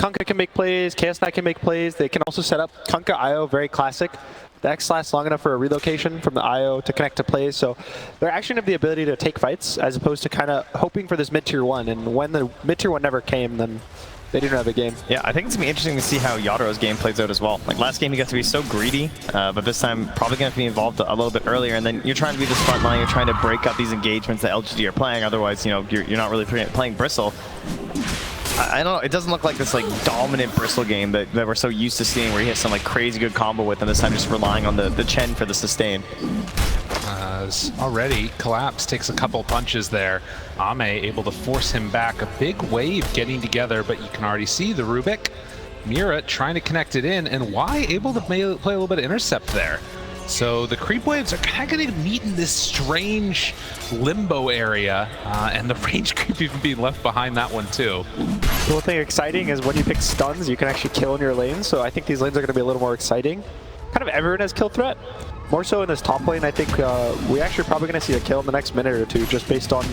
Kunkka can make plays, Chaos Knight can make plays. They can also set up Kunkka IO, very classic. The X lasts long enough for a relocation from the IO to connect to plays, so they're actually have the ability to take fights as opposed to kind of hoping for this mid-tier 1, and when the mid-tier 1 never came, then they didn't have a game. Yeah, I think it's going to be interesting to see how Yataro's game plays out as well. Like last game he got to be so greedy, but this time probably going to be involved a little bit earlier, and then you're trying to be this front line, you're trying to break up these engagements that LGD are playing, otherwise, you know, you're not really playing Bristle. I don't know, it doesn't look like this like dominant Bristle game that we're so used to seeing where he has some like crazy good combo with, and this time just relying on the Chen for the sustain. Already, Collapse takes a couple punches there. Ame able to force him back. A big wave getting together, but you can already see the Rubik. Mira trying to connect it in, and Y able to play a little bit of intercept there. So the creep waves are kind of going to meet in this strange limbo area, and the range creep even being left behind that one too. The one thing exciting is when you pick stuns, you can actually kill in your lanes, so I think these lanes are going to be a little more exciting. Kind of everyone has kill threat. More so in this top lane, I think we actually probably going to see a kill in the next minute or two, just based on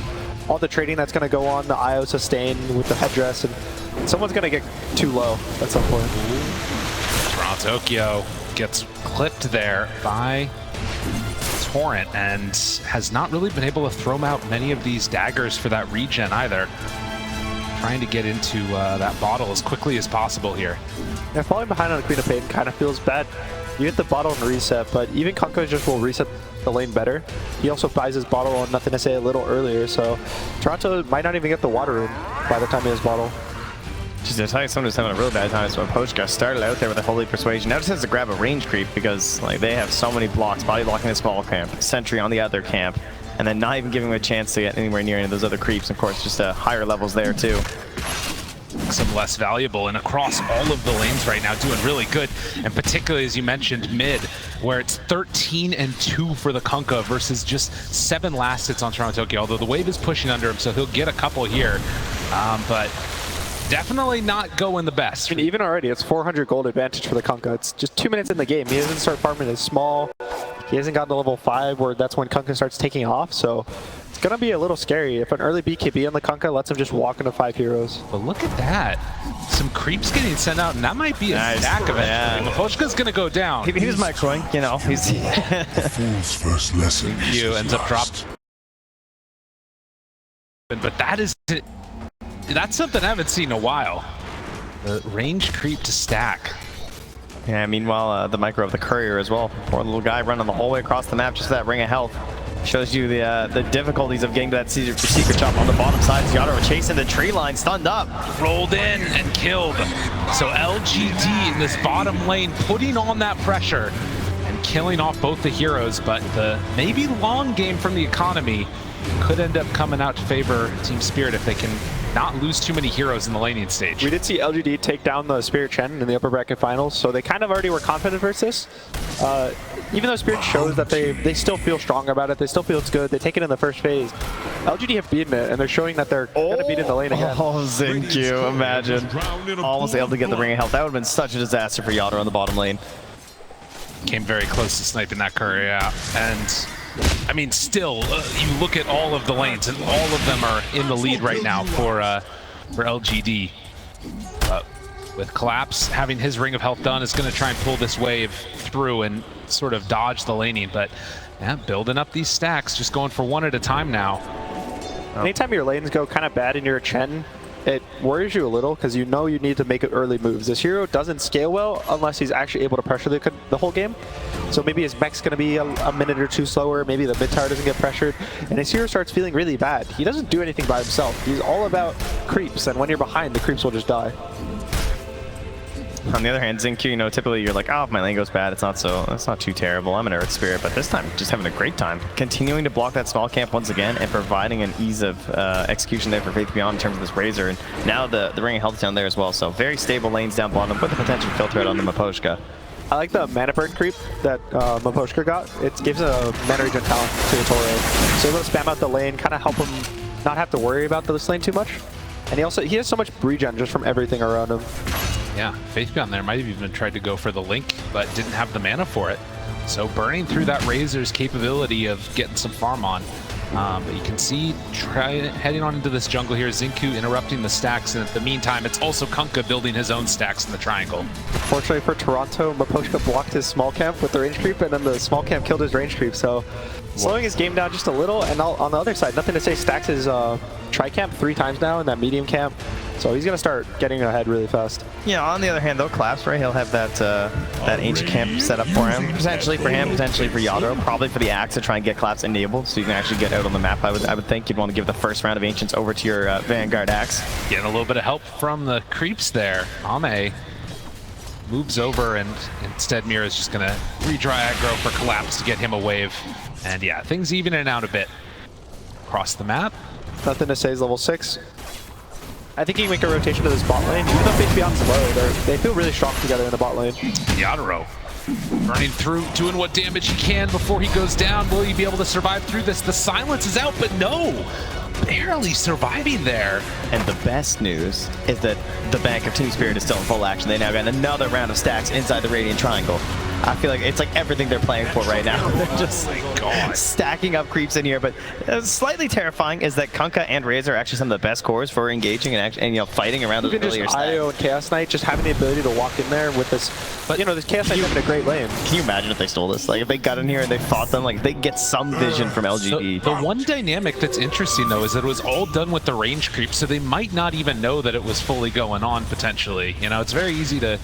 all the trading that's going to go on, the IO sustain with the headdress, and someone's going to get too low at some point. Toronto Tokyo gets clipped there by Torrent and has not really been able to throw out many of these daggers for that regen either. Trying to get into that bottle as quickly as possible here. Yeah, falling behind on the Queen of Pain kind of feels bad. You hit the bottle and reset, but even Kunkka just will reset the lane better. He also buys his bottle on Nothing to Say a little earlier, so Toronto might not even get the water room by the time he has bottle. Jeez, I tell you, someone's having a real bad time. So Mapochka started out there with a Holy Persuasion. Now just has to grab a range creep because like they have so many blocks, body blocking this small camp, sentry on the other camp, and then not even giving him a chance to get anywhere near any of those other creeps. Of course, just higher levels there too. Some less valuable, and across all of the lanes right now doing really good, and particularly as you mentioned mid, where it's 13-2 for the Kunkka versus just 7 last hits on Toronto Tokyo, although the wave is pushing under him, so he'll get a couple here, but definitely not going the best. I mean, even already, it's 400 gold advantage for the Kunkka. It's just 2 minutes in the game. He doesn't start farming as small. He hasn't gotten to level 5, where that's when Kunkka starts taking off, so it's going to be a little scary. If an early BKB on the Kunkka lets him just walk into 5 heroes. But look at that. Some creeps getting sent out, and that might be a stack of it. Yeah. Mapochka's going to go down. He was microing, you know. He's The fool's first lesson. You ends up dropped. But that's something I haven't seen in a while. The range creep to stack. Yeah, meanwhile, the micro of the courier as well. Poor little guy running the whole way across the map just for that ring of health. Shows you the difficulties of getting to that secret chop on the bottom side. Yataro chasing the tree line, stunned up. Rolled in and killed. So LGD in this bottom lane putting on that pressure and killing off both the heroes, but the maybe long game from the economy could end up coming out to favor Team Spirit if they can not lose too many heroes in the laning stage. We did see LGD take down the Spirit Chen in the upper bracket finals, so they kind of already were confident versus this. Even though Spirit shows that they still feel strong about it, they still feel it's good, they take it in the first phase. LGD have beaten it, and they're showing that they're going to beat in the lane again. Oh, Zinkyu, imagine. Almost able to get the ring of health. That would have been such a disaster for Yataro on the bottom lane. Came very close to sniping that courier out. And I mean, still, you look at all of the lanes, and all of them are in the lead right now for LGD. With Collapse having his Ring of Health done, is going to try and pull this wave through and sort of dodge the laning. But yeah, building up these stacks, just going for one at a time now. Anytime your lanes go kind of bad in your Chen, it worries you a little because you know you need to make early moves. This hero doesn't scale well unless he's actually able to pressure the whole game. So maybe his mech's going to be a minute or two slower, maybe the mid tower doesn't get pressured, and his hero starts feeling really bad. He doesn't do anything by himself. He's all about creeps, and when you're behind, the creeps will just die. On the other hand, Zinkyu, you know, typically you're like, oh, if my lane goes bad, it's not too terrible. I'm an Earth Spirit, but this time, just having a great time. Continuing to block that small camp once again and providing an ease of execution there for Faith Beyond in terms of this Razor. And now the Ring of Health down there as well. So very stable lanes down bottom with the potential kill threat on the Mapochka. I like the mana burn creep that Mapochka got. It gives a mana regen talent to the Toro. So able to spam out the lane, kind of help him not have to worry about this lane too much. And he has so much regen just from everything around him. Yeah, Faith Beyond there might have even tried to go for the Link, but didn't have the mana for it. So burning through that Razor's capability of getting some farm on. But you can see heading on into this jungle here, Xinku interrupting the stacks, and in the meantime, it's also KOTA building his own stacks in the triangle. Fortunately for Toronto, Mapochka blocked his small camp with the range creep, and then the small camp killed his range creep, so slowing his game down just a little. And on the other side, nothing to say, stacks his tri-camp 3 times now in that medium camp, so he's going to start getting ahead really fast. Yeah, on the other hand, though, Collapse, right, he'll have that ancient camp set up for him. Potentially for him, potentially for Yadro, probably for the Axe to try and get Collapse enabled so you can actually get out on the map. I would think you'd want to give the first round of Ancients over to your Vanguard Axe. Getting a little bit of help from the creeps there. Ame moves over, and instead Mira is just going to re-dry aggro for Collapse to get him a wave. And yeah, things evening out a bit across the map. Nothing to say is level 6. I think he can make a rotation to this bot lane. Even though Beyond's low, they feel really strong together in the bot lane. Yadro running through, doing what damage he can before he goes down. Will he be able to survive through this? The silence is out, but no! Barely surviving there. And the best news is that the Bank of Team Spirit is still in full action. They now got another round of stacks inside the Radiant Triangle. I feel like it's like everything they're playing for right now. They're just stacking up creeps in here. But slightly terrifying is that KOTA and Razor are actually some of the best cores for engaging and you know, fighting around those earlier stacks. IO and Chaos Knight just having the ability to walk in there with this. But you know, this Chaos Knight's having a great lane. Can you imagine if they stole this? Like if they got in here and they fought them, like they get some vision from LGD. The one dynamic that's interesting though is that it was all done with the range creep, so they might not even know that it was fully going on potentially. You know, it's very easy to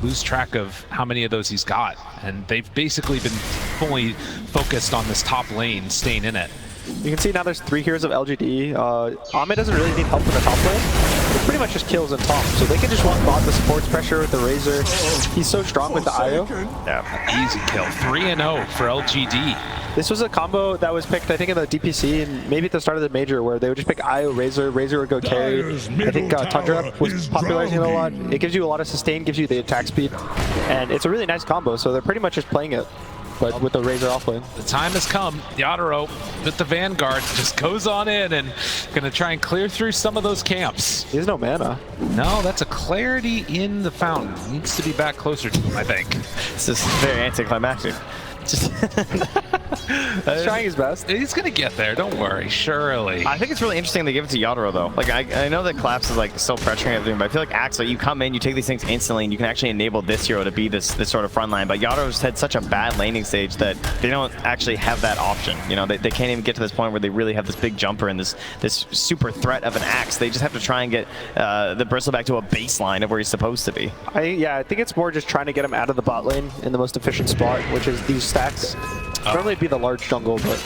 lose track of how many of those he's got, and they've basically been fully focused on this top lane, staying in it. You can see now there's 3 heroes of LGD. Ame doesn't really need help in the top lane. It pretty much just kills in top, so they can just walk bot the supports pressure with the Razor. He's so strong with the IO. Yeah, easy kill. 3-0 for LGD. This was a combo that was picked, I think, in the DPC and maybe at the start of the major, where they would just pick IO, Razor would go carry. I think Tundra was popularizing it a lot. It gives you a lot of sustain, gives you the attack speed, and it's a really nice combo, so they're pretty much just playing it, but with the Razor offlane. The time has come. Yadro with the Vanguard just goes on in and gonna try and clear through some of those camps. He has no mana. No, that's a clarity in the fountain. Needs to be back closer to him, I think. This is very anticlimactic. Just He's trying his best. He's gonna get there, don't worry, surely. I think it's really interesting they give it to Yadro though. Like I know that Collapse is like still pressuring everything, but I feel like Axel, you come in, you take these things instantly, and you can actually enable this hero to be this sort of front line. But Yadro's had such a bad laning stage that they don't actually have that option. You know, they can't even get to this point where they really have this big jumper and this super threat of an Axe. They just have to try and get the Bristle back to a baseline of where he's supposed to be. I think it's more just trying to get him out of the bot lane in the most efficient spot, which is these stacks. Normally it'd be the large jungle, but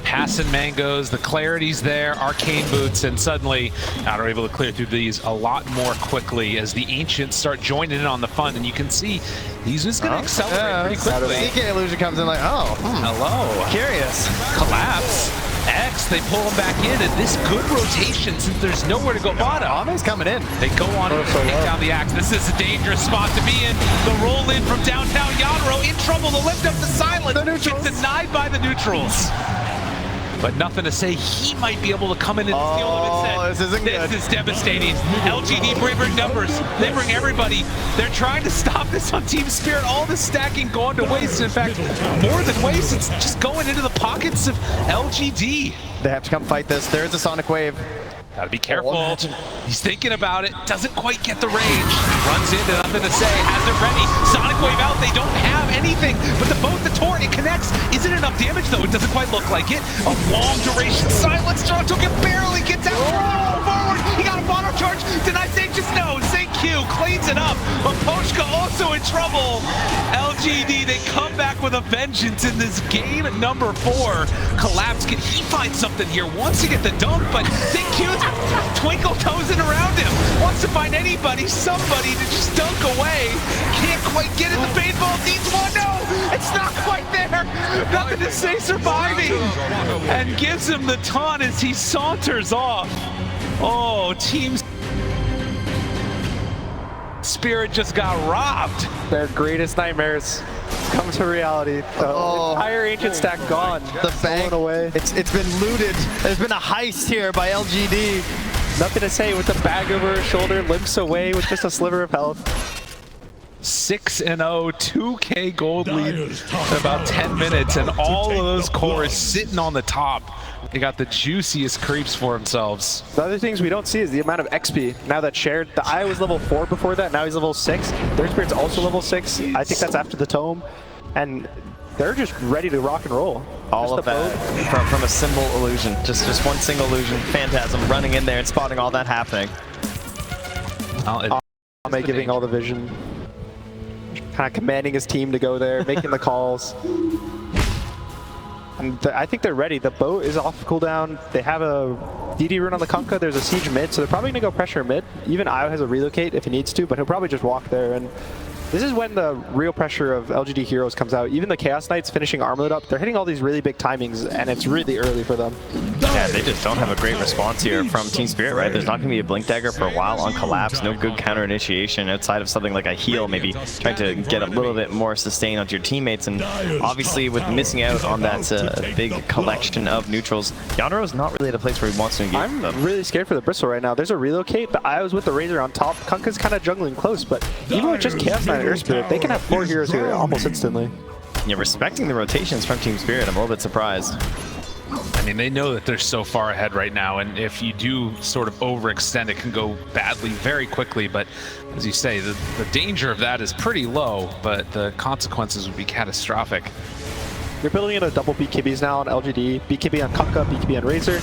passing mangoes, the clarity's there, arcane boots, and suddenly are able to clear through these a lot more quickly as the Ancients start joining in on the fun, and you can see he's just going to accelerate pretty quickly. CK Illusion comes in like, oh, hello. Curious. Collapse. X, they pull him back in, and this good rotation since there's nowhere to go bottom. Ame's coming in. They go on and take down the Axe. This is a dangerous spot to be in. The roll in from downtown Yadro in trouble to lift up the silence. Gets denied by the neutrals. But nothing to say, he might be able to come in and steal them instead. This is devastating. LGD bring numbers. They bring everybody. They're trying to stop this on Team Spirit. All the stacking going to waste. In fact, more than waste, it's just going into the pockets of LGD. They have to come fight this. There's a Sonic Wave. Gotta be careful. He's thinking about it. Doesn't quite get the range. Runs into nothing to say. Has it ready. Sonic Wave out. They don't have anything. But the boat, the torrent, it connects. Isn't enough damage though. It doesn't quite look like it. A long duration silence. Toronto barely gets out. Forward. He got a bottom charge. Denies Aegis. No. St. Q cleans it up. But Poshka also in trouble. LGD, they come back with a vengeance in this game at number 4. Collapse. Can he find something here? Wants to get the dunk, but St. Q's twinkle toesing around him. Wants to find anybody, somebody to just dunk away. Can't quite get it. The baseball needs one. No, it's not quite there. Nothing to say, surviving. And gives him the taunt as he saunters off. Oh, Team Spirit just got robbed. Their greatest nightmares come to reality. The entire ancient stack gone. The bank away. It's been looted. There's been a heist here by LGD. Nothing to say with the bag over his shoulder, limps away with just a sliver of health. 6-0, 2K gold lead in about 10 minutes, and all of those cores sitting on the top. They got the juiciest creeps for themselves. The other things we don't see is the amount of XP now that's shared. The Eye was level 4 before that, now he's level 6. Their Spirit's also level 6. I think that's after the Tome. And they're just ready to rock and roll. All of that from a symbol illusion. Just one single illusion. Phantasm running in there and spotting all that happening. Ame giving all the vision. Kind of commanding his team to go there, making the calls. And I think they're ready. The boat is off cooldown. They have a DD rune on the Kunkka. There's a siege mid, so they're probably going to go pressure mid. Even Io has a relocate if he needs to, but he'll probably just walk there. And this is when the real pressure of LGD heroes comes out. Even the Chaos Knights finishing armlet up, they're hitting all these really big timings, and it's really early for them. Yeah, they just don't have a great response here from Team Spirit, right? There's not going to be a Blink Dagger for a while on Collapse. No good counter initiation outside of something like a heal, maybe trying to get a little bit more sustain onto your teammates. And obviously, with missing out on that big collection of neutrals, Yandere is not really at a place where he wants to engage I'm them. really scared for the Bristle right now. There's a relocate. The Io's with the Razor on top. Kunkka's kind of jungling close, but even with just Chaos Knight and Earth Spirit, they can have 4 heroes here almost instantly. Yeah, respecting the rotations from Team Spirit, I'm a little bit surprised. I mean, they know that they're so far ahead right now, and if you do sort of overextend, it can go badly very quickly. But as you say, the danger of that is pretty low, but the consequences would be catastrophic. You're building in a double BKBs now on LGD, BKB on Kunkka, BKB on Razor.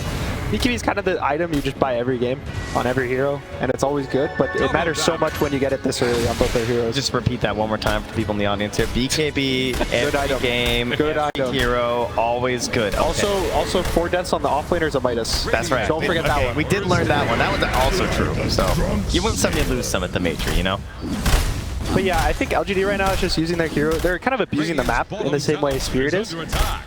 BKB is kind of the item you just buy every game on every hero, and it's always good, but it matters so much when you get it this early on both their heroes. Just repeat that one more time for people in the audience here. BKB, every game, good every item. Hero, always good. Okay. Also 4 deaths on the offlaner is a Midas. That's right. Don't forget that one. We did learn that one. That was also true. So you win some, you lose some at the major, you know? But yeah, I think LGD right now is just using their hero. They're kind of abusing the map in the same way Spirit is.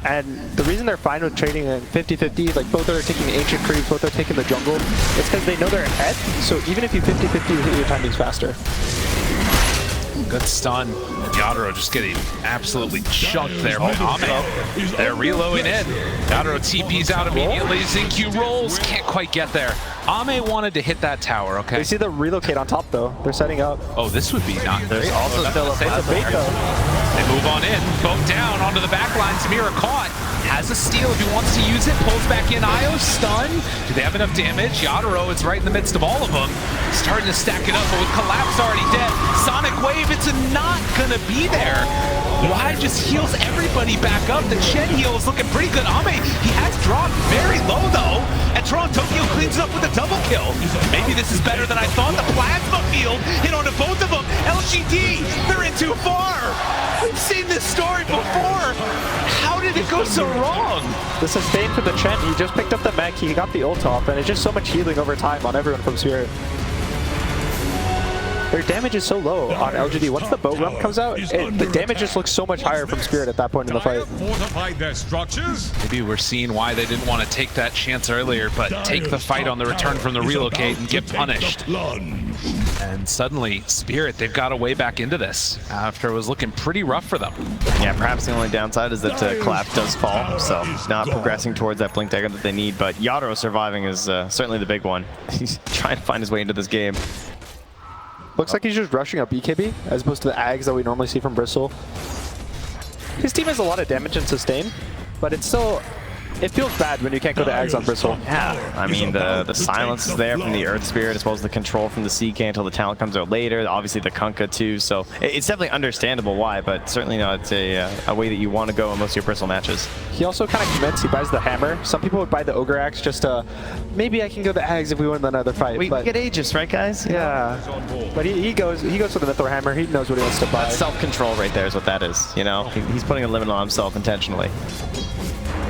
And the reason they're fine with trading in 50-50, like both are taking the ancient creeps, both are taking the jungle, it's because they know they're ahead. So even if you 50-50, you hit your timings faster. Good stun. Yadro just getting absolutely chunked there by Ame. They're reloading in. Yadro TP's out immediately. Xingqiu rolls. Can't quite get there. Ame wanted to hit that tower, okay? They see the relocate on top, though. They're setting up. Oh, this would be not great. There's also still a bait, though. They move on in. Boat down onto the back line. Samira caught. Has a steal if he wants to use it. Pulls back in. Io stun. Do they have enough damage? Yadro is right in the midst of all of them. Starting to stack it up, but with Collapse already dead. Sonic Wave, it's not gonna be there. Why just heals everybody back up? The Chen heal is looking pretty good. Ame, he has dropped very low though. And Toronto Tokyo cleans it up with a double kill. Maybe this is better than I thought. The plasma field hit onto both of them. LGD, they're in too far. We've seen this story before. How did it go so wrong? The sustain for the Chen, he just picked up the mech, he got the ult off, and it's just so much healing over time on everyone from Spirit. Their damage is so low on LGD. Once the boat rump comes out, the damage just looks so much higher from Spirit at that point in the fight. Maybe we're seeing why they didn't want to take that chance earlier, but take the fight on the return from the relocate and get punished. And suddenly, Spirit, they've got a way back into this after it was looking pretty rough for them. Yeah, perhaps the only downside is that Collapse does fall, so not progressing towards that Blink Dagger that they need. But Yadro surviving is certainly the big one. He's trying to find his way into this game. Looks like he's just rushing up BKB as opposed to the Ags that we normally see from Bristle. His team has a lot of damage and sustain, but it's still... It feels bad when you can't go to Ags on Bristle. Yeah, I mean, the silence is there from the Earth Spirit, as well as the control from the CK until the talent comes out later. Obviously, the Kunkka, too. So it's definitely understandable why, but certainly not a way that you want to go in most of your Bristle matches. He also kind of commits. He buys the hammer. Some people would buy the Ogre Axe just to, maybe I can go to Ags if we win another fight. We get Aegis, right, guys? Yeah. But he goes for the Mythor Hammer. He knows what he wants to buy. That's self-control right there is what that is, you know? He's putting a limit on himself intentionally.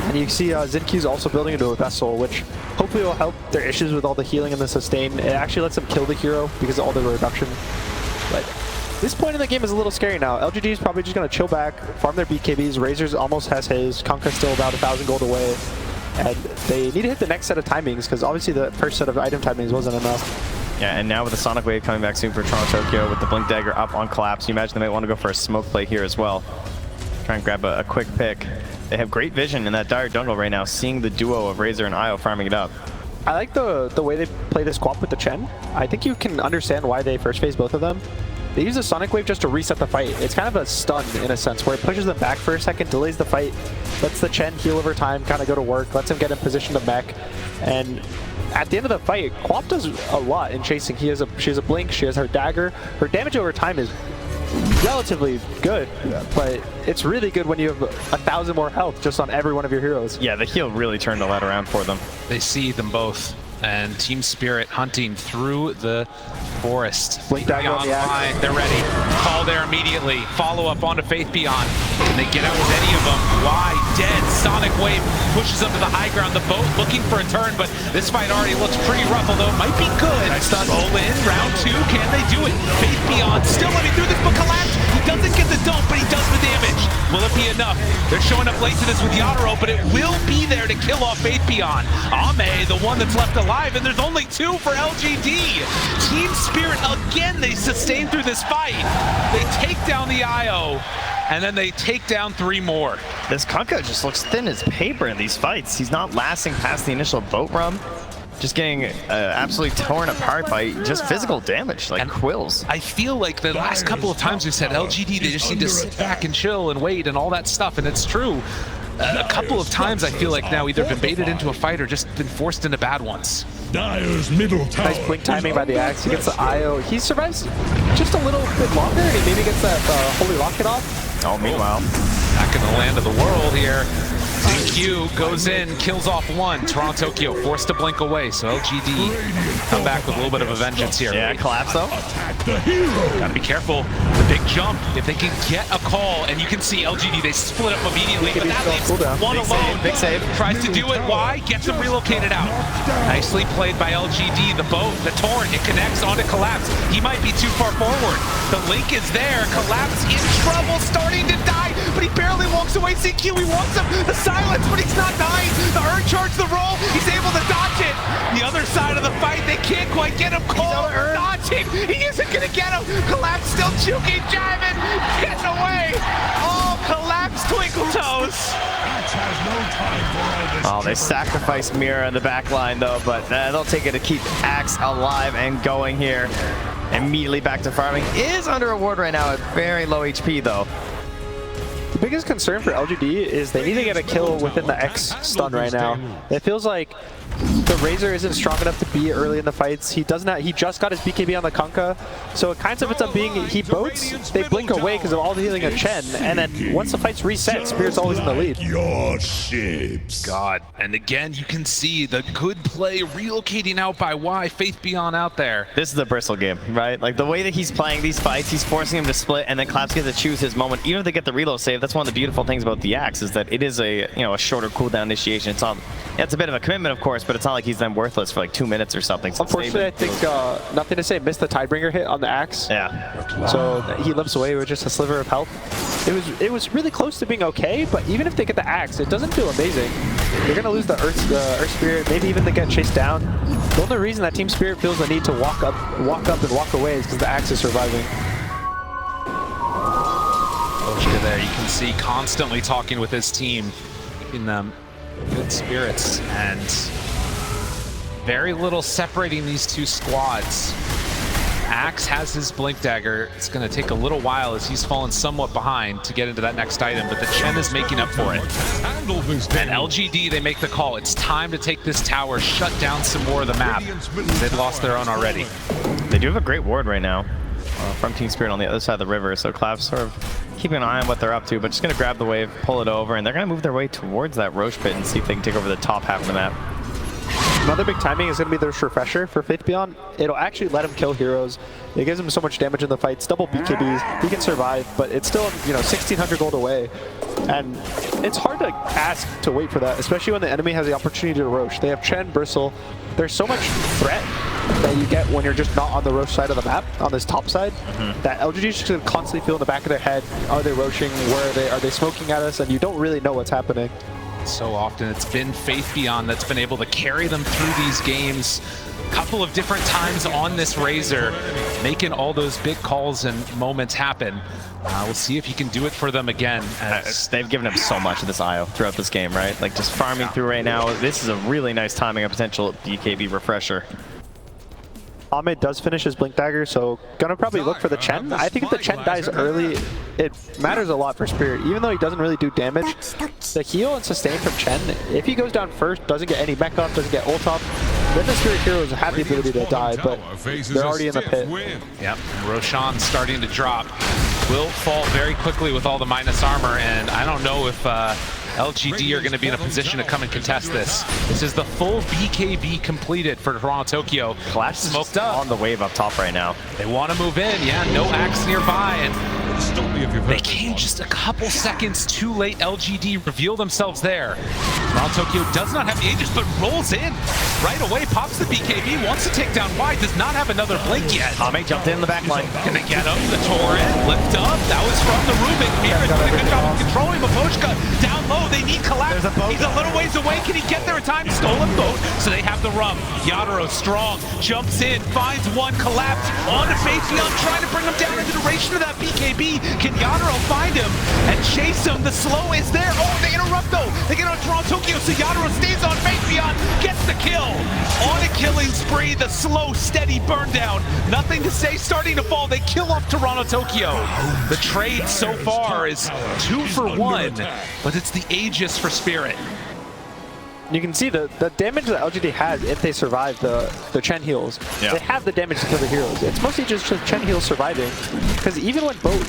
And you see Xingqiu's also building into a Vessel, which hopefully will help their issues with all the healing and the sustain. It actually lets them kill the hero because of all the reduction. But this point in the game is a little scary now. LGD is probably just going to chill back, farm their BKBs. Razor's almost has his. Kunkka's still about 1,000 gold away. And they need to hit the next set of timings because obviously the first set of item timings wasn't enough. Yeah, and now with the Sonic Wave coming back soon for Toronto Tokyo with the Blink Dagger up on Collapse, you imagine they might want to go for a smoke play here as well. Try and grab a quick pick. They have great vision in that dire jungle right now, seeing the duo of Razor and Io farming it up. I like the way they play this co-op with the Chen. I think you can understand why they first phase both of them. They use the Sonic Wave just to reset the fight. It's kind of a stun in a sense, where it pushes them back for a second, delays the fight, lets the Chen heal over time, kind of go to work, lets him get in position to mech, and at the end of the fight, Quap does a lot in chasing. She has a blink, she has her dagger. Her damage over time is relatively good, but it's really good when you have 1,000 more health just on every one of your heroes. Yeah, the heal really turned the light around for them. They see them both, and Team Spirit hunting through the forest. Blink dagger on the axe. They're ready. Call there immediately. Follow up onto Faith Beyond. Can they get out with any of them? Why? Dead. Sonic Wave pushes them to the high ground. The boat looking for a turn, but this fight already looks pretty rough, although it might be good. Roll in. Round 2. Can they do it? Faith Beyond still living through this, but Collapse. He doesn't get the dump, but he does the damage. Will it be enough? They're showing up late to this with Yadro, but it will be there to kill off Faith Beyond. Ame, the one that's left alive, and there's only 2 for LGD. Team Spirit, again, they sustain through this fight. They take down the IO, and then they take down 3 more. This Kunkka just looks thin as paper in these fights. He's not lasting past the initial boat run. Just getting absolutely torn apart by just physical damage, like quills. I feel like the last couple of times we said LGD, they just need to sit back and chill and wait and all that stuff, and it's true. A couple of times I feel like now either been baited into a fight or just been forced into bad ones. Dire's middle tower. Nice blink timing by the axe. He gets the IO. He survives just a little bit longer, and he maybe gets that Holy Rocket off. Oh, meanwhile, back in the land of the world here. DQ goes in, kills off 1. Toronto Tokyo forced to blink away, so LGD come back with a little bit of a vengeance here. yeah, Collapse though. Gotta be careful. The big jump, if they can get a call, and you can see LGD, they split up immediately, but that leaves one alone. Big save. Tries to do it. Why? Gets him relocated out. Nicely played by LGD. The boat, the torn, it connects onto Collapse. He might be too far forward. The link is there. Collapse in trouble, starting to die, but he barely walks away. CQ, he wants him. The silence, but he's not dying. The Urn charge the roll. He's able to dodge it. The other side of the fight, they can't quite get him. Cole dodging. He isn't going to get him. Collapse still juking, jiving, getting away. Oh, Collapse Twinkle Toes. Oh, they sacrificed Mira in the back line though, but they'll take it to keep Axe alive and going here. Immediately back to farming. Is under a ward right now at very low HP though. The biggest concern for LGD is they need to get a kill within the X stun right now. It feels like the Razor isn't strong enough to be early in the fights. He just got his BKB on the Kunkka, so it kind of ends up being he boats, they blink away because of all the healing of Chen, and then once the fight's reset, Spirit's always in the lead. Your ships. God, and again you can see the good play relocating out by Y, Faith Beyond out there. This is the Bristle game, right? Like the way that he's playing these fights, he's forcing him to split, and then Collapse gets to choose his moment. Even if they get the reload save, that's one of the beautiful things about the Axe is that it is a a shorter cooldown initiation. It's a bit of a commitment, of course, but it's not like he's then worthless for like 2 minutes or something. So unfortunately, I think nothing to say. Missed the Tidebringer hit on the Axe. Yeah. So he limps away with just a sliver of health. It was really close to being okay, but even if they get the Axe, it doesn't feel amazing. They're gonna lose the Earth Spirit, maybe even they get chased down. The only reason that Team Spirit feels the need to walk up and walk away is because the Axe is surviving. Koshka there, you can see constantly talking with his team, keeping them good spirits, and very little separating these two squads. Axe has his Blink Dagger. It's going to take a little while as he's fallen somewhat behind to get into that next item, but the Chen is making up for it. And LGD, they make the call. It's time to take this tower, shut down some more of the map. They've lost their own already. They do have a great ward right now from Team Spirit on the other side of the river, so Cloud's sort of keeping an eye on what they're up to, but just going to grab the wave, pull it over, and they're going to move their way towards that Roche pit and see if they can take over the top half of the map. Another big timing is going to be their Refresher for Faith Beyond. It'll actually let him kill heroes. It gives him so much damage in the fights. Double BKBs. He can survive, but it's still 1,600 gold away. And it's hard to ask to wait for that, especially when the enemy has the opportunity to Roche. They have Chen, Bristle. There's so much threat that you get when you're just not on the Roche side of the map, on this top side, that LGD is just going to constantly feel in the back of their head, are they Roching, where are they, are they smoking at us, and you don't really know what's happening. So often it's been Faith Beyond that's been able to carry them through these games a couple of different times on this Razor, making all those big calls and moments happen. We'll see if he can do it for them again. They've given him so much of this IO throughout this game, right? Like just farming through right now. This is a really nice timing of potential BKB refresher. Ahmed does finish his Blink Dagger, so gonna probably look for the Chen. I think if the Chen dies early, it matters a lot for Spirit. Even though he doesn't really do damage, the heal and sustain from Chen, if he goes down first, doesn't get any mech up, doesn't get ult up, then the Spirit heroes have the ability to die, but they're already in the pit. Yep, Roshan starting to drop. Will fall very quickly with all the minus armor, and I don't know if LGD are going to be in a position to come and contest this. This is the full BKB completed for Toronto Tokyo. Collapse is Smoked up on the wave up top right now. They want to move in, yeah, no axe nearby, and they came just a couple seconds too late. LGD reveal themselves there. Toronto Tokyo does not have the Aegis, but rolls in right away, pops the BKB, wants to take down wide, does not have another blink yet. Ahmed jumped in the back line. Gonna get him, the torrent, lift up, that was from the Rubik. Mira doing a good job of controlling Mapochka. Down low, they need collapse. He's a little ways away, can he get there in time? Stolen boat, so they have the rum. Yadaro strong, jumps in, finds one, collapse, on to Faithion, trying to bring him down into the duration of that BKB. Can Yadaro find him and chase him? The slow is there. Oh, they interrupt though. They get on Toronto Tokyo, so Yadaro stays on Faithion, gets the kill. On a killing spree, the slow, steady burn down. Nothing to say, starting to fall. They kill off Toronto Tokyo. The trade so far is 2 for 1, but it's the Aegis for Spirit. You can see the damage that LGD has if they survive the Chen heals. Yeah. They have the damage to kill the heroes. It's mostly just Chen heals surviving, because even when boat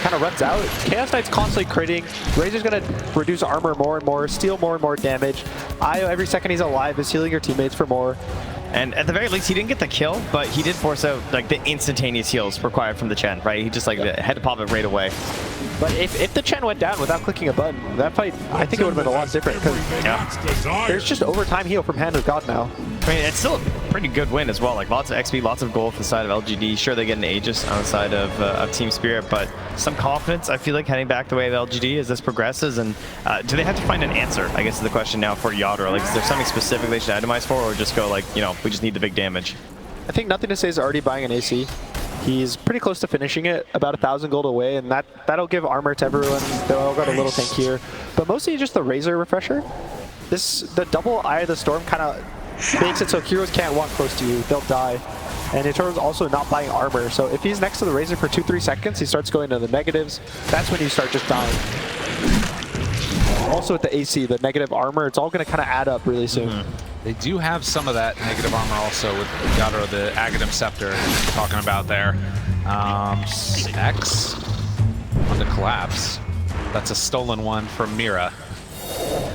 kind of runs out, Chaos Knight's constantly critting, Razor's going to reduce armor more and more, steal more and more damage. Io, every second he's alive, is healing your teammates for more. And at the very least, he didn't get the kill, but he did force out like the instantaneous heals required from the Chen, right? He just like had to pop it right away. But if the Chen went down without clicking a button, that fight, I think it would have been a lot different, because there's just overtime heal from Hand of God now. I mean, it's still a pretty good win as well. Like lots of XP, lots of gold for the side of LGD. Sure, they get an Aegis on the side of Team Spirit, but some confidence, I feel like, heading back the way of LGD as this progresses. And do they have to find an answer, I guess, is the question now for Yadro? Like, is there something specific they should itemize for, or just go like, you know, we just need the big damage? I think Nothing to Say is already buying an AC. He's pretty close to finishing it, about 1,000 gold away, and that'll give armor to everyone. They'll all got a little tank here, but mostly just the Razor refresher. The double Eye of the Storm kind of makes it so heroes can't walk close to you; they'll die. And Etoro's also not buying armor, so if he's next to the Razor for 2-3 seconds, he starts going to the negatives. That's when you start just dying. Also with the AC, the negative armor, it's all going to kind of add up really soon. They do have some of that negative armor also with Yadro, the Aghanim Scepter talking about there. X on the collapse. That's a stolen one from Mira.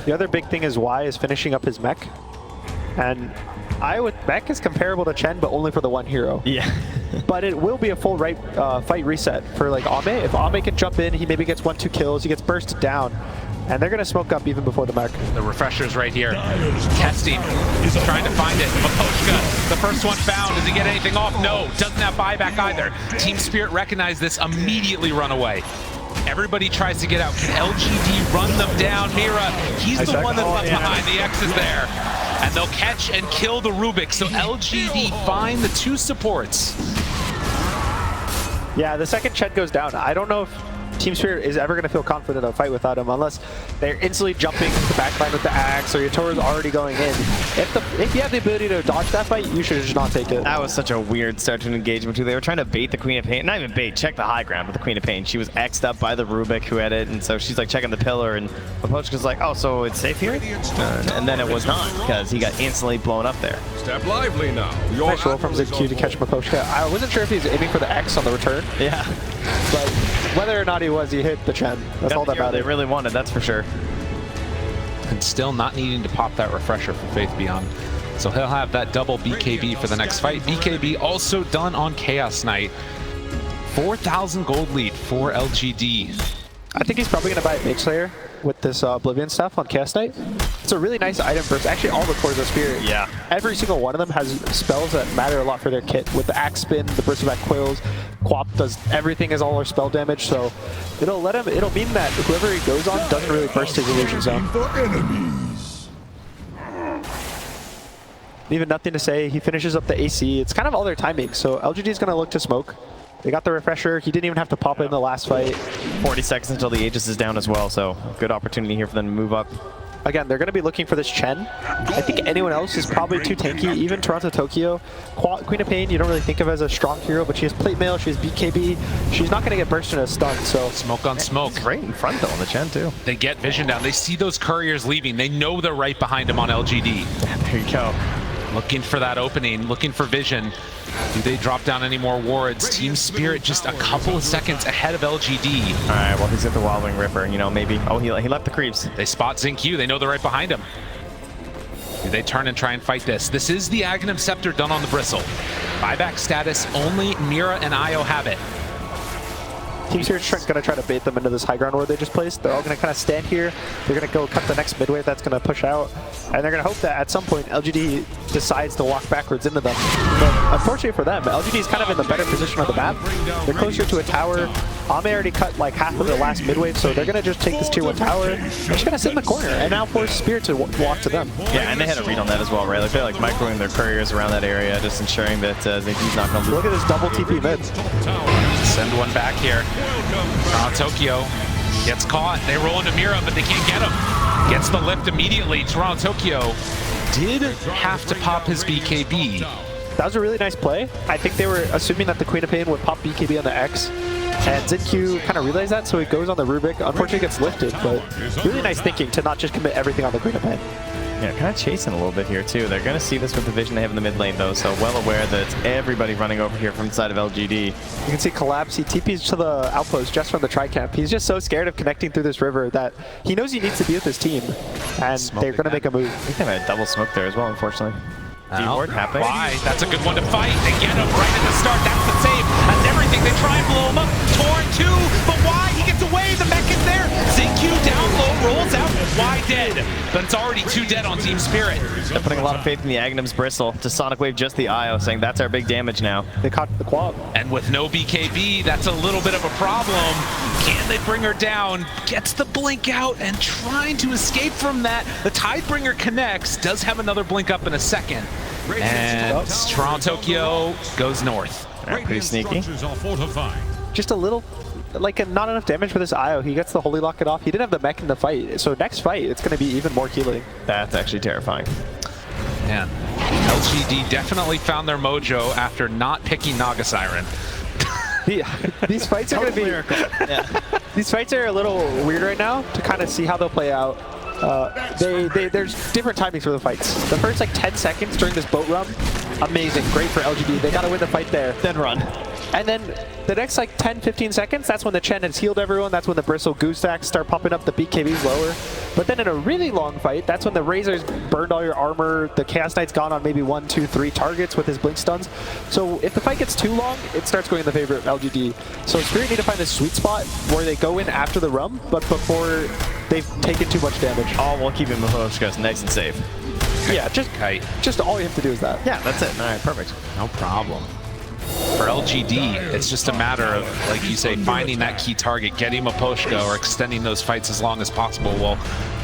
The other big thing is Y is finishing up his mech. And I with mech is comparable to Chen, but only for the one hero. Yeah. But it will be a full fight reset for like Ame. If Ame can jump in, he maybe gets 1-2 kills, he gets bursted down. And they're going to smoke up even before the mech. The refresher's right here. Testing. He's trying to find it. Mapochka, the first one found. Does he get anything off? No. Doesn't have buyback either. Team Spirit recognized this, immediately run away. Everybody tries to get out. Can LGD run them down? Mira, he's the one that's left behind. The X is there. And they'll catch and kill the Rubik. So LGD find the 2 supports. Yeah, the second Chen goes down, I don't know if Team Spirit is ever going to feel confident in a fight without him, unless they're instantly jumping the backline with the axe, or Yatoro's already going in. If you have the ability to dodge that fight, you should just not take it. That was such a weird start to an engagement too. They were trying to bait the Queen of Pain, not even bait, check the high ground with the Queen of Pain. She was X'd up by the Rubik who had it, and so she's like checking the pillar, and Mapochka's like, oh, so it's safe here? And then it was not, because he got instantly blown up there. Step lively now. Nice roll from ZQ to catch Mapochka. I wasn't sure if he was aiming for the X on the return. Yeah. But whether or not he was, he hit the Chen. That's all that matters. They really wanted, that's for sure. And still not needing to pop that refresher for Faith Beyond. So he'll have that double BKB for the next fight. BKB also done on Chaos Knight. 4,000 gold lead for LGD. I think he's probably going to buy Mage Slayer with this Oblivion stuff on Chaos Knight. It's a really nice item for actually all the cores of Spirit. Yeah. Every single one of them has spells that matter a lot for their kit. With the Axe Spin, the Burst of Back Quills, Quap does everything as all our spell damage, so it'll mean that whoever he goes on doesn't really burst his illusion zone. Even Nothing to Say, he finishes up the AC. It's kind of all their timing, so LGD is going to look to smoke. They got the refresher. He didn't even have to pop it in the last fight. 40 seconds until the Aegis is down as well, so good opportunity here for them to move up. again, they're going to be looking for this Chen. I think anyone else is probably too tanky. Even Toronto Tokyo. Queen of Pain, you don't really think of as a strong hero, but she has plate mail, she has BKB. She's not going to get burst in a stun, so... Smoke on smoke. It's right in front, though, on the Chen, too. They get vision down. They see those couriers leaving. They know they're right behind them on LGD. There you go. Looking for that opening, looking for vision. Do they drop down any more wards? Team Spirit just a couple of seconds ahead of LGD. All right, well, he's at the Wild Wing Ripper, you know, maybe. Oh, he left the creeps. They spot XinQ. They know they're right behind him. Do they turn and try and fight this? This is the Aghanim Scepter done on the Bristle. Buyback status, only Mira and Io have it. Team Spirit's going to try to bait them into this high ground ward they just placed. They're all going to kind of stand here. They're going to go cut the next mid wave that's going to push out. And they're going to hope that at some point LGD decides to walk backwards into them. But unfortunately for them, LGD is kind of in the better position on the map. They're closer to a tower. Ame already cut like half of the last mid wave, so they're going to just take this tier 1 tower. They're just going to sit in the corner and now force Spirit to walk to them. Yeah, and they had a read on that as well, right? Like they're like microing their couriers around that area, just ensuring that XinQ's not going to lose. Look at this double TP mid. Send one back here. Tokyo gets caught. They roll into Mira, but they can't get him. Gets the lift immediately. Toronto Tokyo did have to pop his BKB. That was a really nice play. I think they were assuming that the Queen of Pain would pop BKB on the X. And XinQ kind of realized that, so he goes on the Rubik. Unfortunately, gets lifted, but really nice thinking to not just commit everything on the Queen of Pain. Yeah, kind of chasing a little bit here, too. They're going to see this with the vision they have in the mid lane, though, so well aware that it's everybody running over here from the side of LGD. You can see Collapse, he TPs to the outpost just from the tri-camp. He's just so scared of connecting through this river that he knows he needs to be with his team, and they're going to make a move. I think they had a double smoke there as well, unfortunately. D-ward happening. Why? That's a good one to fight. They get him right at the start. That's the save. That's everything. They try and blow him up. Torn too, but why? He gets away. The mech is there. XinQ down low, rolls out. Why dead? But it's already 2 dead on Team Spirit. They're putting a lot of faith in the Aghanim's Bristle to Sonic Wave just the Io, saying that's our big damage now. They caught the quad. And with no BKB, that's a little bit of a problem. Can they bring her down? Gets the blink out and trying to escape from that. The Tidebringer connects, does have another blink up in a second. And Toronto Tokyo goes north. Yeah, pretty sneaky. Just a little, like not enough damage for this Io. He gets the Holy Locket off. He didn't have the mech in the fight. So next fight, it's going to be even more healing. That's actually terrifying. Man, LGD definitely found their mojo after not picking Naga Siren. These fights are going to be... Yeah. These fights are a little weird right now to kind of see how they'll play out. There's different timings for the fights. The first like 10 seconds during this boat run, amazing, great for LGD. They gotta win the fight there. Then run. And then the next like 10-15 seconds, that's when the Chen has healed everyone. That's when the Bristle Goose Stacks start popping up, the BKB's lower. But then in a really long fight, that's when the Razor's burned all your armor, the Chaos Knight's gone on maybe 1, 2, 3 targets with his blink stuns. So if the fight gets too long, it starts going in the favor of LGD. So Spirit need to find this sweet spot where they go in after the rum, but before they've taken too much damage. All while keeping Mahoshkas nice and safe. Yeah, just all you have to do is that. Yeah, that's it. All right, perfect. No problem. For LGD, it's just a matter of, like you say, finding that key target, getting Maposhka, or extending those fights as long as possible while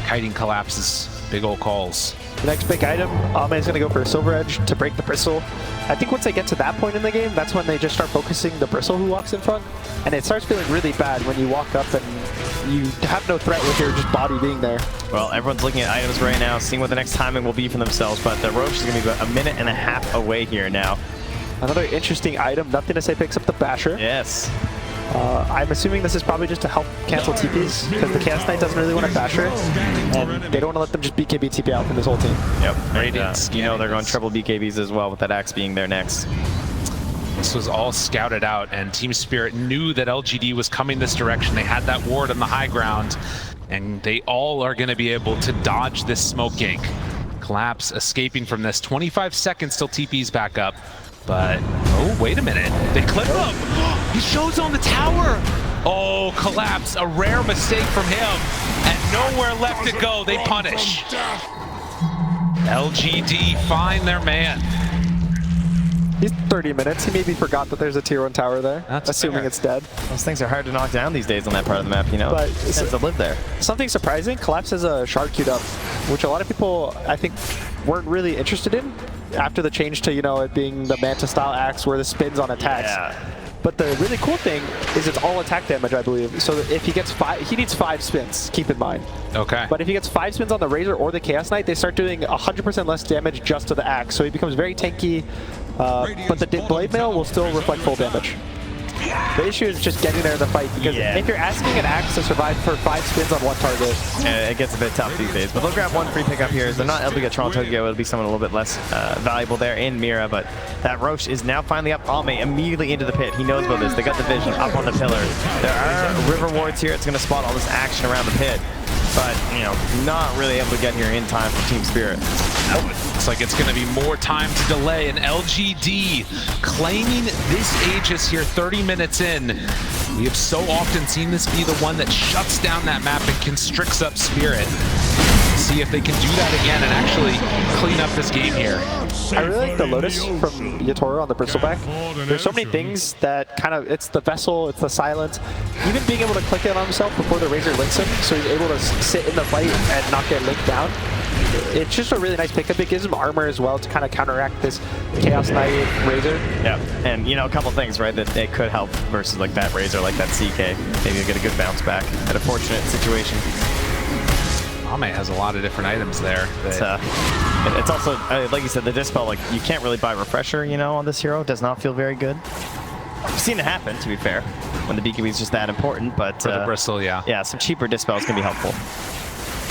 kiting collapses big old calls. The next big item, Ame is going to go for a Silver Edge to break the Bristle. I think once they get to that point in the game, that's when they just start focusing the Bristle who walks in front. And it starts feeling really bad when you walk up and you have no threat with your just body being there. Well, everyone's looking at items right now, seeing what the next timing will be for themselves, but the Roche is going to be about a minute and a half away here now. Another interesting item, Nothing to Say picks up the Basher. Yes. I'm assuming this is probably just to help cancel TPs, because the Chaos Knight doesn't really want to Basher, and they don't want to let them just BKB TP out from this whole team. Yep. Radiance. You know they're going triple BKBs as well, with that Axe being there next. This was all scouted out, and Team Spirit knew that LGD was coming this direction. They had that ward on the high ground, and they all are going to be able to dodge this smoke gank. Collapse escaping from this. 25 seconds till TP's back up. But, oh, wait a minute. They clip him. He shows on the tower. Oh, Collapse. A rare mistake from him. And nowhere left to go. They punish. LGD find their man. He's 30 minutes. He maybe forgot that there's a tier 1 tower there, That's assuming fair. it's dead. Those things are hard to knock down these days on that part of the map, you know? But it tends to live there. Something surprising, Collapse has a shard queued up, which a lot of people, I think, weren't really interested in after the change to, you know, it being the Manta style axe where the spins on attacks. Yeah. But the really cool thing is it's all attack damage, I believe. So if he gets 5, he needs 5 spins, keep in mind. Okay. But if he gets 5 spins on the Razor or the Chaos Knight, they start doing 100% less damage just to the axe. So he becomes very tanky, but the Blade Mail will still reflect full damage. The issue is just getting there in the fight, because if you're asking an axe to survive for 5 spins on one target, it gets a bit tough these days. But they'll grab one free pickup here. As they're not able to get Toronto Tokyo, it'll be someone a little bit less valuable there in Mira. But that Roche is now finally up. Ame immediately into the pit. He knows about this. They got the vision up on the pillar. There are river wards here. It's going to spot all this action around the pit. But, you know, not really able to get here in time for Team Spirit. Looks like it's going to be more time to delay, and LGD claiming this Aegis here 30 minutes in. We have so often seen this be the one that shuts down that map and constricts up Spirit. See if they can do that again and actually clean up this game here. I really like the Lotus from Yatoro on the bristleback. There's so many things that kind of, it's the vessel, it's the silence. Even being able to click it on himself before the Razor links him, so he's able to sit in the fight and not get linked down. It's just a really nice pickup. It gives him armor as well to kind of counteract this Chaos Knight Razor. Yeah, and you know, a couple things, right, that it could help versus like that Razor, like that CK. Maybe you'll get a good bounce back at a fortunate situation. Ame has a lot of different items there. It's also, like you said, the Dispel, like, you can't really buy Refresher, you know, on this hero. It does not feel very good. I've seen it happen, to be fair, when the BKB is just that important, but... For the Bristle, yeah. Yeah, some cheaper Dispels can be helpful.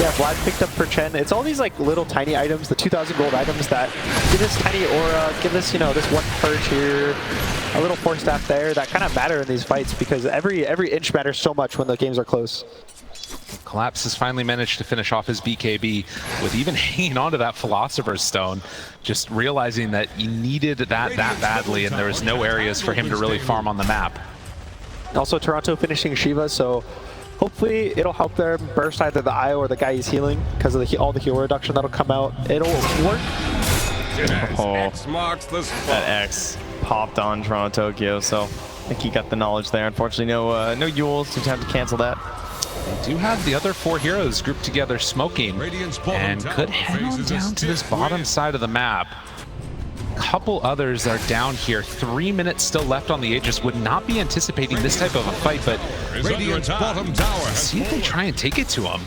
Yeah, Vlad picked up for Chen. It's all these like little tiny items, the 2,000 gold items that give this tiny aura, give this, you know, this one perch here, a little force staff there, that kind of matter in these fights, because every inch matters so much when the games are close. Collapse has finally managed to finish off his BKB with even hanging on to that Philosopher's Stone, just realizing that he needed that badly, and there was no areas for him to really farm on the map. Also, Toronto finishing Shiva, so hopefully it'll help them burst either the IO or the guy he's healing, because of all the heal reduction that'll come out. It'll work. That X popped on Toronto Tokyo, so I think he got the knowledge there. Unfortunately, no Yules, so time to cancel that. They do have the other 4 heroes grouped together smoking, and could head on down to this bottom side of the map. Couple others are down here. 3 minutes still left on the Aegis. Would not be anticipating this type of a fight, but see if they try and take it to him.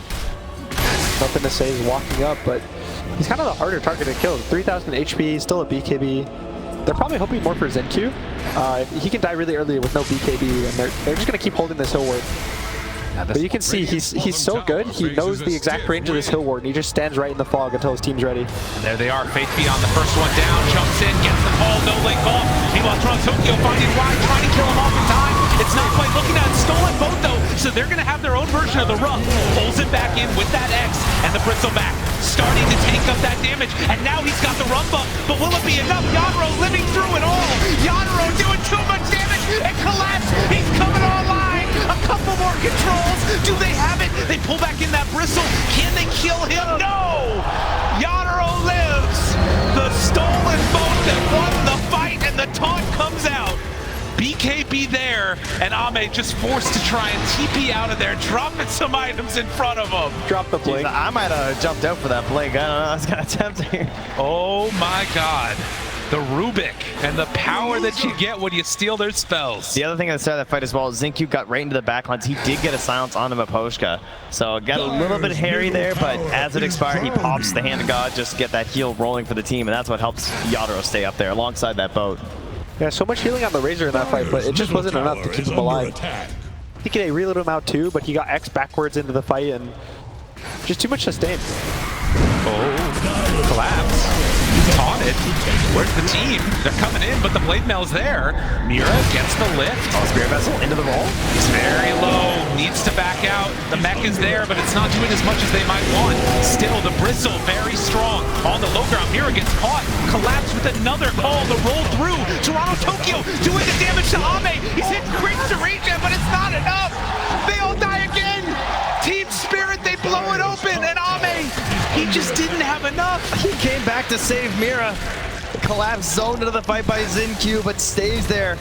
Nothing to say, he's walking up, but he's kind of the harder target to kill. 3,000 HP, still a BKB. They're probably hoping more for ZenQ. He can die really early with no BKB, and they're just going to keep holding this hill ward. But you can see he's so good, he knows the exact range of this hill ward, and he just stands right in the fog until his team's ready. And there they are, Faith Beyond the first one down, jumps in, gets the call, no link off. Meanwhile, Toronto Tokyo finding wide, trying to kill him off in time. It's not quite looking at it, stolen both though, so they're going to have their own version of the rough. Pulls it back in with that X, and the Bristleback starting to tank up that damage, and now he's got the rump up, but will it be enough? Yadro living through it all. Yadro doing too much damage, and Collapse, he's coming online. A couple more controls. Do they have it? They pull back in that Bristle. Can they kill him? No! Yadro lives. The stolen boat that won the fight, and the taunt comes out. BKB there, and Ame just forced to try and TP out of there, dropping some items in front of him. Drop the blink. I might have jumped out for that blink. I don't know. I was kind of tempting. Oh my god. The Rubik and the power that you get when you steal their spells. The other thing at the start of that fight as well, ZenQ got right into the backlines. He did get a silence on him at Poshka. So it got a little bit hairy there, but as it expired, he pops the Hand of God just to get that heal rolling for the team, and that's what helps Yadro stay up there alongside that boat. Yeah, so much healing on the Razor in that fight, but it just wasn't enough to keep him alive. I think they reloaded him out too, but he got X backwards into the fight, and just too much sustain. Oh, Collapse. Taunted. Where's the team? They're coming in, but the Blade Mail's there. Mira gets the lift. Oh, Spirit Vessel into the roll. He's very low. Needs to back out. The mech is there, but it's not doing as much as they might want. Still, the Bristle very strong. On the low ground, Mira gets caught. Collapse with another call to roll through. Toronto Tokyo doing the damage to Ame. He's hit great to regen, but it's not enough. They all die again. Team Spirit, they blow it open, and Ame, he just didn't have enough. He came back to save Mira. Collapse zoned into the fight by XinQ, but stays there.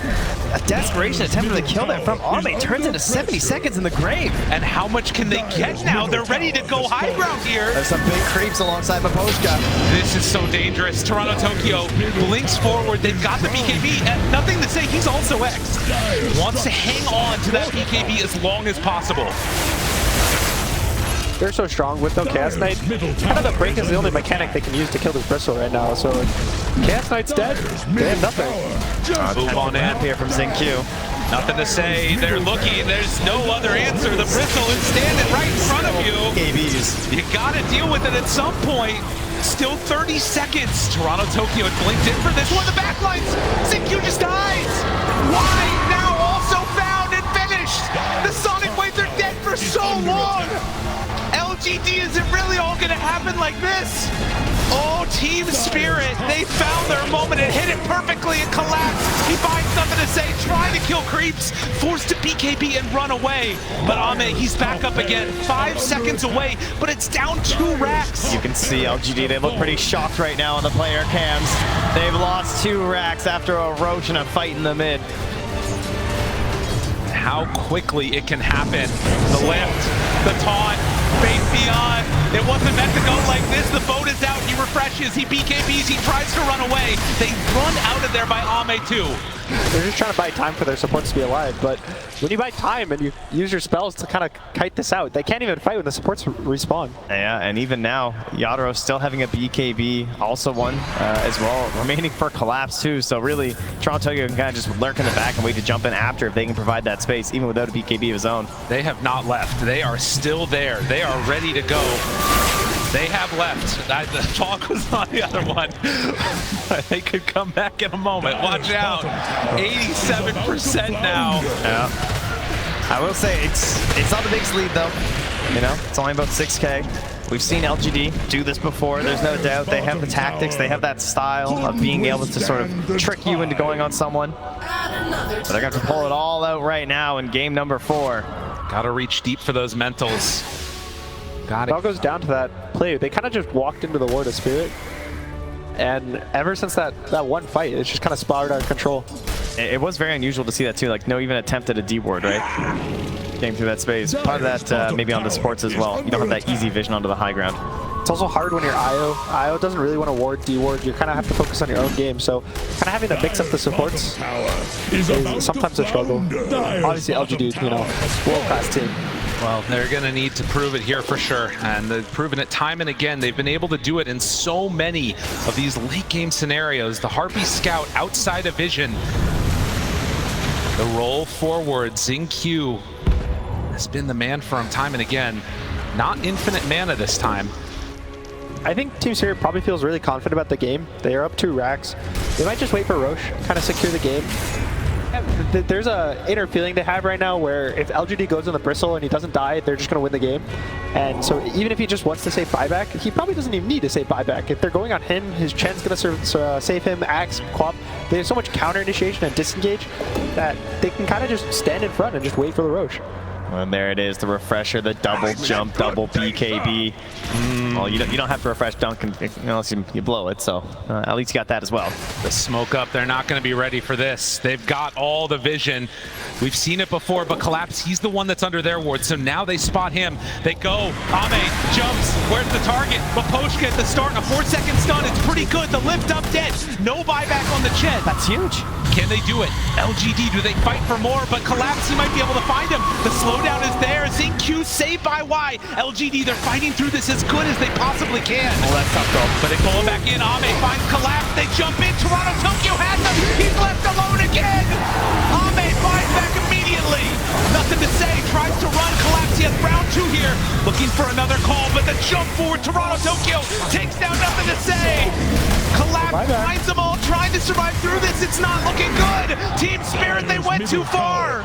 A desperation attempt to kill there from Ame turns into 70 seconds in the grave. And how much can they get now? They're ready to go high ground here. There's some big creeps alongside Maposhka. This is so dangerous. Toronto Tokyo blinks forward. They've got the BKB. And nothing to say, he's also X. Wants to hang on to that BKB as long as possible. They're so strong with no Chaos Knight. Kind of the break is the only mechanic they can use to kill this Bristle right now. So Chaos Knight's dead. They have nothing. Move on in here from XinQ. Nothing to say. They're looking. There's no other answer. The Bristle is standing right in front of you. ABs. You gotta deal with it at some point. Still 30 seconds. Toronto Tokyo had blinked in for this one. The backlines. XinQ just dies. Why? Now also found and finished. The Sonic Waves are dead for so long. LGD, is it really all gonna happen like this? Oh, Team Spirit, they found their moment and hit it perfectly and collapsed. He finds nothing to say, trying to kill creeps, forced to BKB and run away. But Ame, he's back up again, 5 seconds away, but it's down 2 racks. You can see LGD, they look pretty shocked right now on the player cams. They've lost 2 racks after a Roche and a fight in the mid. How quickly it can happen. The lift, the taunt, Faith Beyond. It wasn't meant to go like this. The boat is out. He refreshes. He BKBs. He tries to run away. They run out of there by Ame too. They're just trying to buy time for their supports to be alive, but when you buy time and you use your spells to kind of kite this out, they can't even fight when the supports respawn. Yeah, and even now, Yadro still having a BKB, also one as well, remaining for Collapse too, so really, Toronto Tokyo can kind of just lurk in the back and wait to jump in after if they can provide that space, even without a BKB of his own. They have not left. They are still there. They are ready to go. They have left. The fog was on the other one. They could come back in a moment. Watch out. 87% now. Yeah. I will say it's not the biggest lead though. You know, it's only about 6K. We've seen LGD do this before. There's no doubt they have the tactics. They have that style of being able to sort of trick you into going on someone. But they're going to pull it all out right now in game number 4. Gotta reach deep for those mentals. Got It all goes down to that play. They kind of just walked into the Ward of Spirit, and ever since that one fight, it's just kind of spiraled out of control. It was very unusual to see that too, like no even attempt at a D ward, right? Getting through that space. Part of that maybe on the supports as well. You don't have that easy vision onto the high ground. It's also hard when you're IO. IO doesn't really want to ward, D-ward. You kind of have to focus on your own game, so kind of having to mix up the supports is sometimes a struggle. Obviously LGD, you know, world-class team. Well, they're going to need to prove it here for sure, and they've proven it time and again. They've been able to do it in so many of these late game scenarios. The Harpy Scout outside of vision. The roll forward, XinQ has been the man for him time and again. Not infinite mana this time. I think Team Spirit probably feels really confident about the game. They are up 2 racks. They might just wait for Roche, kind of secure the game. There's a inner feeling they have right now where if LGD goes on the Bristle and he doesn't die, they're just going to win the game. And so even if he just wants to save buyback, he probably doesn't even need to save buyback. If they're going on him, his Chen's going to save him, Axe, Quap. They have so much counter initiation and disengage that they can kind of just stand in front and just wait for the Roche. And there it is, the refresher, the double jump, double BKB. Well, you don't have to refresh dunk unless you blow it, so at least you got that as well. The smoke up, they're not going to be ready for this. They've got all the vision. We've seen it before, but Collapse, he's the one that's under their ward, so now they spot him. They go, Ame jumps, where's the target? Maposhka at the start, a 4-second stun, it's pretty good. The lift up dead, no buyback on the Chen. That's huge. Can they do it? LGD, do they fight for more? But Collapse, he might be able to find him. The slowdown is there. XinQ saved by Y. LGD, they're fighting through this as good as they possibly can. Oh, that's tough though. But they pull him back in. Ame finds Collapse. They jump in. Toronto Tokyo has him. He's left alone again. Ame finds back immediately. Nothing to say. Tries to run. Collapse. He has round 2 here. Looking for another call, but the jump forward. Toronto Tokyo takes down. Nothing to say. Collapse finds them all, trying to survive through this. It's not looking good. Team Spirit, they went too far.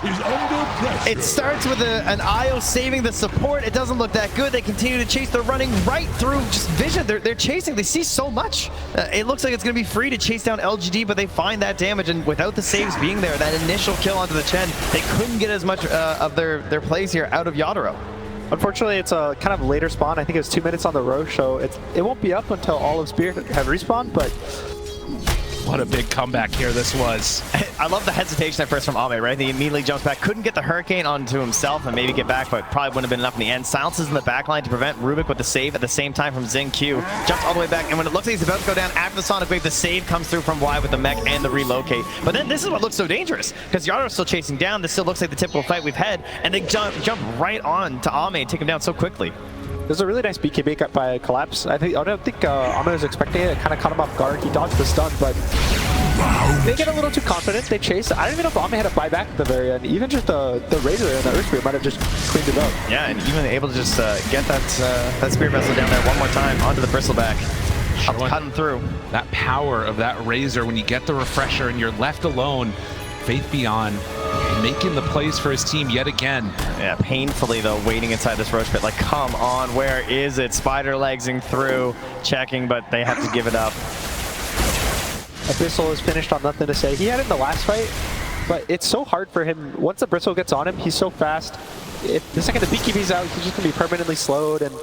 It starts with an IO saving the support. It doesn't look that good. They continue to chase. They're running right through just vision. They're chasing. They see so much. It looks like it's going to be free to chase down LGD, but they find that damage, and without the saves being there, that initial kill onto the Chen, they couldn't get as much of their plays here out of Yadro. Unfortunately, it's a kind of later spawn. I think it was 2 minutes on the Roche, so it won't be up until all of Spirit have respawned, but What a big comeback here this was. I love the hesitation at first from Ame, right? He immediately jumps back, couldn't get the Hurricane onto himself and maybe get back, but probably wouldn't have been enough in the end. Silences in the back line to prevent Rubik with the save at the same time from XinQ. Jumps all the way back, and when it looks like he's about to go down after the Sonic Wave, the save comes through from Y with the mech and the relocate. But then this is what looks so dangerous, because Yaro's still chasing down. This still looks like the typical fight we've had, and they jump right on to Ame and take him down so quickly. There's a really nice BKB cut by Collapse. I don't think Ame was expecting it. It kind of caught him off guard. He dodged the stun, but they get a little too confident. They chase. I don't even know if Ame had a buyback at the very end. Even just the Razor and the Earth Spear might have just cleaned it up. Yeah, and even able to just get that Spear Vessel down there one more time onto the Bristleback. Cut him through. That power of that Razor when you get the refresher and you're left alone. Faith Beyond making the plays for his team yet again. Yeah, painfully though, waiting inside this Roche pit. Like, come on, where is it? Spider legsing through, checking, but they have to give it up. Abyssal is finished on nothing to say. He had it in the last fight, but it's so hard for him. Once the Bristle gets on him, he's so fast. The second the BKB's out, he's just gonna be permanently slowed, and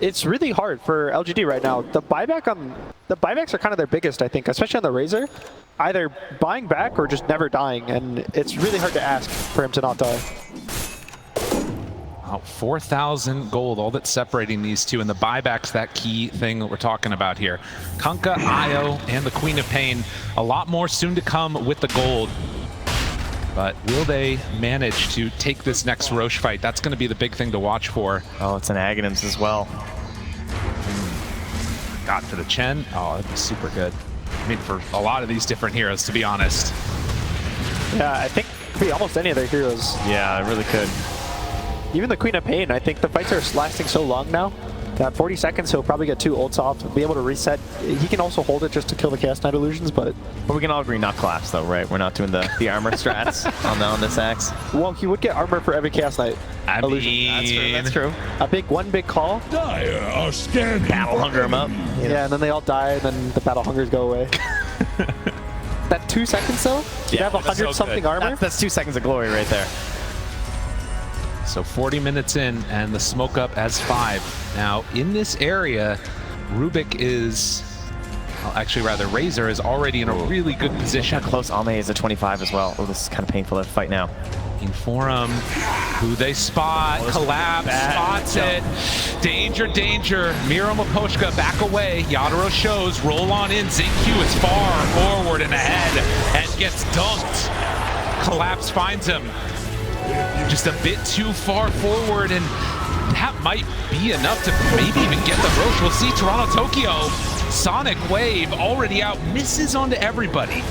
it's really hard for LGD right now. The buybacks are kind of their biggest, I think, especially on the Razor. Either buying back or just never dying, and it's really hard to ask for him to not die. Wow, 4,000 gold, all that's separating these two, and the buyback's that key thing that we're talking about here. Kunkka, Io, and the Queen of Pain. A lot more soon to come with the gold. But will they manage to take this next Roche fight? That's going to be the big thing to watch for. Oh, it's an Aghanims as well. Got to the Chen. Oh, that'd be super good. I mean, for a lot of these different heroes, to be honest. Yeah, I think it could be almost any of their heroes. Yeah, it really could. Even the Queen of Pain, I think the fights are lasting so long now that 40 seconds he'll probably get 2 ults off, be able to reset. He can also hold it just to kill the Chaos Knight illusions, but we can all agree not Collapse though, right? We're not doing the armor strats on this axe. well, he would get armor for every Chaos Knight illusion. That's true. One big call. Dire are scanning. Battle hunger him up. Yeah, and then they all die, and then the battle hungers go away. That 2 seconds though, you have 100 something armor. That's 2 seconds of glory right there. So 40 minutes in, and the smoke up as 5. Now, in this area, Rubik is, well, actually rather, Razor is already in a really good position. How close Ame is at 25 as well. Oh, this is kind of painful to fight now. For him, who they spot, Collapse, spots it. Danger, danger. Miro Maposhka back away. Yadaro shows, roll on in. XinQ is far forward and ahead and gets dunked. Collapse finds him. Just a bit too far forward, and that might be enough to maybe even get the Roche. We'll see. Toronto, Tokyo, Sonic Wave already out, misses onto everybody.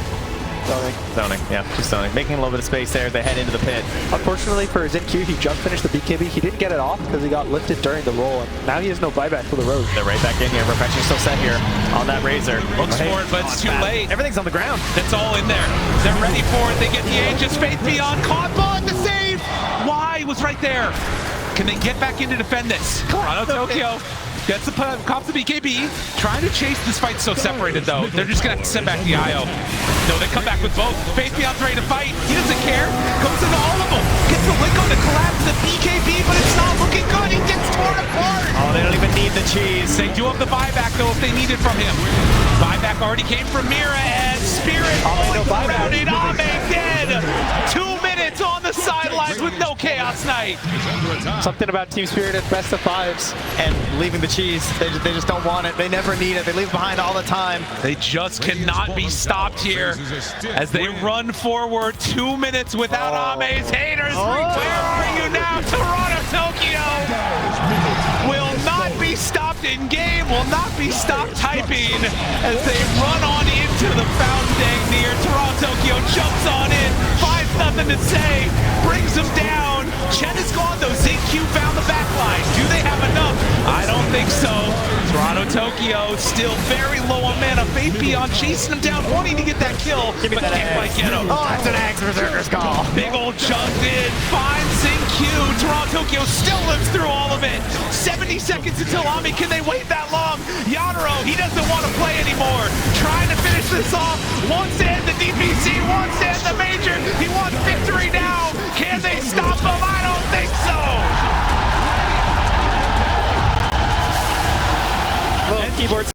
Zoning, yeah, just zoning. Making a little bit of space there as they head into the pit. Unfortunately for XinQ, he just finished the BKB. He didn't get it off because he got lifted during the roll, and now he has no buyback for the Roche. They're right back in here. Reflection still set here on that Razor. Looks for it, but it's too late. Everything's on the ground. It's all in there. They're ready for it. They get the Aegis. Faith Beyond. Caught on the save. Why was right there? Can they get back in to defend this? Toronto, Tokyo. Gets the cops the BKB. Trying to chase this fight so separated though. They're just gonna have to send back the IO. No, they come back with both. Faith Beyond's ready to fight. He doesn't care. Goes into all of them. Gets the link on to Collapse the BKB, but it's not looking good. He gets torn apart. Oh, they don't even need the cheese. They do have the buyback though if they need it from him. Buyback already came from Mira, and Spirit surrounded. Ame dead. 2 minutes on the sidelines with no Chaos Knight. Something about Team Spirit at best of 5s. And leaving the cheese, they just don't want it. They never need it. They leave behind all the time. They just cannot be stopped here as they run forward. 2 minutes without Ame's haters. Where bring you now? Toronto, Tokyo will not be stopped in game, will not be stopped typing as they run on into the fountain deck near Toronto. Tokyo jumps on in, finds nothing to say, brings him down. Chen is gone though. XinQ found the back line. Do they have enough? I don't think so. Toronto, Tokyo still very low on mana. Faith Beyond chasing him down, wanting to get that kill, but can't quite get him. Oh, that's an Axe Berserker's call. Big old jumped in, finds XinQ. Toronto, Tokyo still lives through all of it. 70 seconds until Ame. Can they wait that long? Yadaro, he doesn't want to play anymore. Trying to finish this off. Wants to end the DPC, wants to end the major. He wants victory now. Can they stop him? I don't think so. Keyboards.